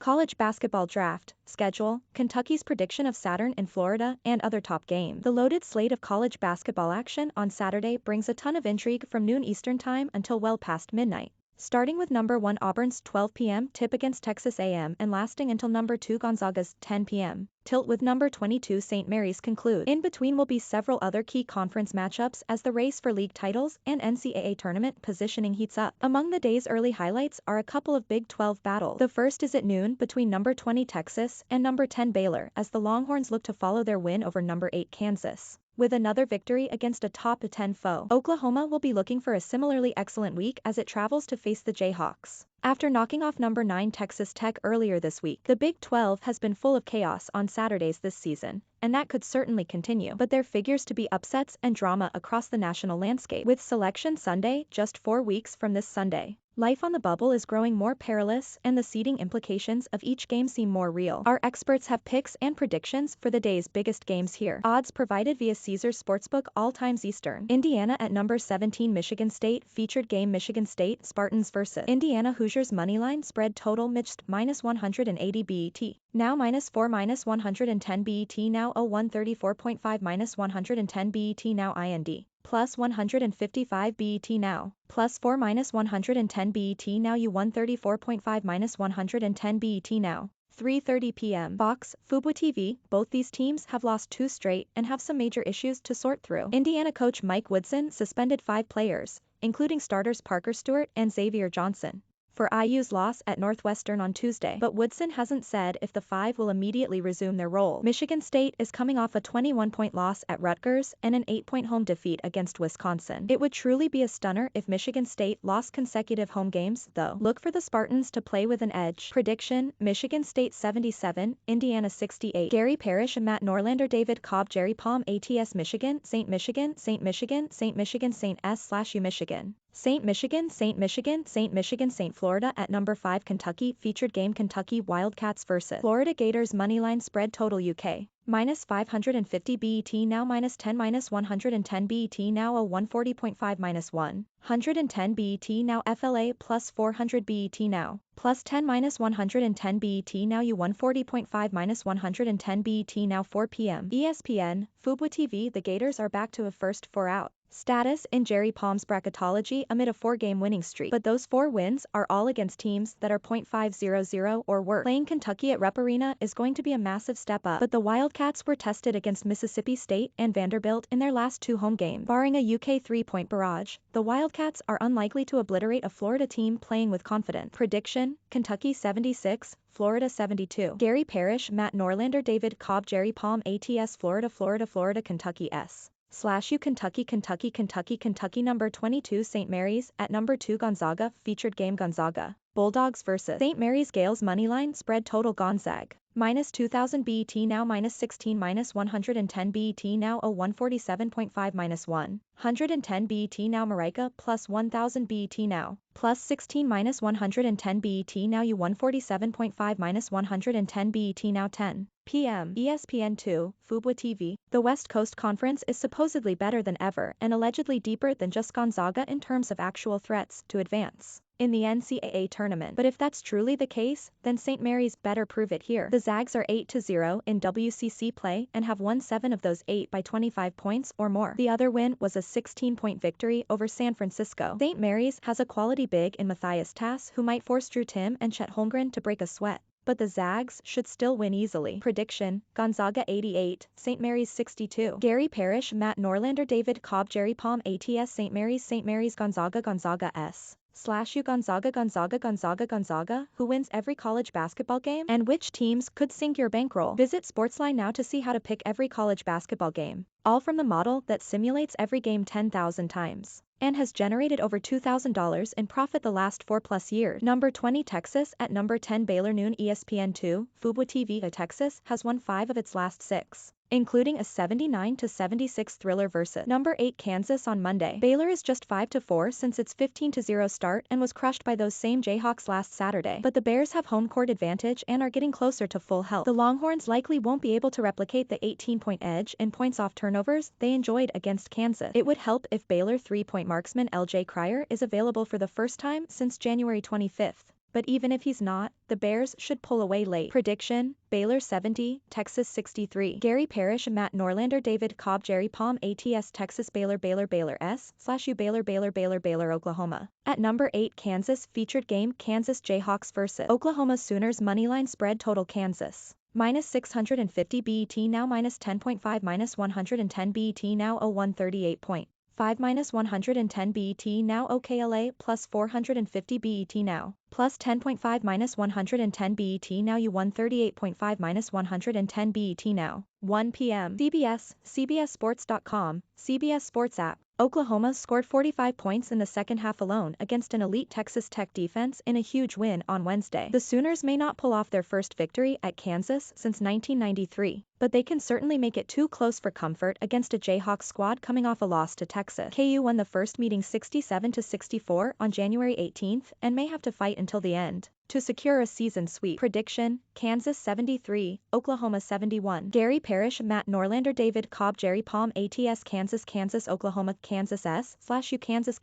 college basketball draft, schedule, Kentucky's prediction of Saturn in Florida, and other top games. The loaded slate of college basketball action on Saturday brings a ton of intrigue from noon Eastern Time until well past midnight. Starting with number 1 Auburn's 12 p.m. tip against Texas A&M and lasting until number 2 Gonzaga's 10 p.m. tilt with number 22 St. Mary's conclude. In between will be several other key conference matchups as the race for league titles and NCAA tournament positioning heats up. Among the day's early highlights are a couple of Big 12 battles. The first is at noon between number 20 Texas and number 10 Baylor as the Longhorns look to follow their win over number 8 Kansas with another victory against a top 10 foe. Oklahoma will be looking for a similarly excellent week as it travels to face the Jayhawks. After knocking off number 9 Texas Tech earlier this week, the Big 12 has been full of chaos on Saturdays this season, and that could certainly continue. But there figures to be upsets and drama across the national landscape. With Selection Sunday just 4 weeks from this Sunday, life on the bubble is growing more perilous and the seeding implications of each game seem more real. Our experts have picks and predictions for the day's biggest games here. Odds provided via Caesars Sportsbook all times Eastern. Indiana at number 17 Michigan State Featured Game Michigan State Spartans vs. Indiana Hoosiers Moneyline spread total MICHST minus 180 BET. Now -4 -110 BET now 134.5 -110 BET now IND. Plus 155 BET now. Plus 4 -110 BET now U134.5 -110 BET now. 3:30 p.m. Fox, fuboTV, both these teams have lost 2 straight and have some major issues to sort through. Indiana coach Mike Woodson suspended 5 players, including starters Parker Stewart and Xavier Johnson, for IU's loss at Northwestern on Tuesday, but Woodson hasn't said if the 5 will immediately resume their role. Michigan State is coming off a 21-point loss at Rutgers and an 8-point home defeat against Wisconsin. It would truly be a stunner if Michigan State lost consecutive home games, though. Look for the Spartans to play with an edge. Prediction: Michigan State 77, Indiana 68. Gary Parrish and Matt Norlander. David Cobb, Jerry Palm. ATS Michigan, St. Michigan, St. Michigan, St. Michigan, St. S/U Michigan. St. Michigan, St. Michigan, St. Michigan, St. Florida at number 5 Kentucky Featured Game Kentucky Wildcats vs. Florida Gators Moneyline spread total UK. Minus 550 BET now minus 10 -110 BET now 140.5 -110 BET now FLA plus 400 BET now. Plus 10 -110 BET now U140.5 -110 BET now 4 p.m. ESPN, fuboTV. The Gators are back to a first 4 out status in Jerry Palm's bracketology amid a 4-game winning streak, but those 4 wins are all against teams that are .500 or worse. Playing Kentucky at Rupp Arena is going to be a massive step up, but the Wildcats were tested against Mississippi State and Vanderbilt in their last 2 home games. Barring a UK 3-point barrage, the Wildcats are unlikely to obliterate a Florida team playing with confidence. Prediction: Kentucky 76, Florida 72. Gary Parrish, Matt Norlander. David Cobb, Jerry Palm. ATS Florida Kentucky S/U Kentucky Kentucky number 22 St. Mary's at number 2 Gonzaga Featured Game Gonzaga Bulldogs vs. St. Mary's Gaels Moneyline spread total GONZAG. Minus 2000 BET now minus 16 -110 BET now 147.5 -110 BET now MARYCA plus 1000 BET now. Plus 16 -110 BET now U147.5 -110 BET now 10 p.m. ESPN2, fuboTV. The West Coast Conference is supposedly better than ever and allegedly deeper than just Gonzaga in terms of actual threats to advance in the NCAA tournament. But if that's truly the case, then St. Mary's better prove it here. The Zags are 8-0 in WCC play and have won 7 of those 8 by 25 points or more. The other win was a 16-point victory over San Francisco. St. Mary's has a quality big in Matthias Tass who might force Drew Timm and Chet Holmgren to break a sweat, but the Zags should still win easily. Prediction: Gonzaga 88, St. Mary's 62. Gary Parrish, Matt Norlander. David Cobb, Jerry Palm. ATS St. Mary's Gonzaga S/U Gonzaga. Who wins every college basketball game? And which teams could sink your bankroll? Visit Sportsline now to see how to pick every college basketball game, all from the model that simulates every game 10,000 times and has generated over $2,000 in profit the last 4+ years. Number 20 Texas at number 10 Baylor. Noon ESPN2, fuboTV. Texas has won 5 of its last 6, including a 79-76 thriller versus number 8 Kansas on Monday. Baylor is just 5-4 since its 15-0 start and was crushed by those same Jayhawks last Saturday, but the Bears have home court advantage and are getting closer to full health. The Longhorns likely won't be able to replicate the 18-point edge in points off turnovers they enjoyed against Kansas. It would help if Baylor 3-point marksman LJ Cryer is available for the first time since January 25. but even if he's not, the Bears should pull away late. Prediction: Baylor 70, Texas 63. Gary Parrish, Matt Norlander, David Cobb, Jerry Palm, ATS Texas, Baylor S/U Baylor Oklahoma. At number 8, Kansas Featured Game, Kansas Jayhawks vs. Oklahoma Sooners. Moneyline spread total Kansas -650 BET now -10.5 -110 BET now 138.5 -110 BET now OKLA plus 450 BET now plus 10.5 -110 BET now U138.5 -110 BET now 1 p.m. CBSSports.com, CBS Sports app. Oklahoma scored 45 points in the second half alone against an elite Texas Tech defense in a huge win on Wednesday. The Sooners may not pull off their first victory at Kansas since 1993, but they can certainly make it too close for comfort against a Jayhawks squad coming off a loss to Texas. KU won the first meeting 67-64 on January 18th and may have to fight until the end to secure a season sweep. Prediction: Kansas 73, Oklahoma 71. Gary Parrish, Matt Norlander, David Cobb, Jerry Palm, ATS Kansas Oklahoma Kansas S/U Kansas.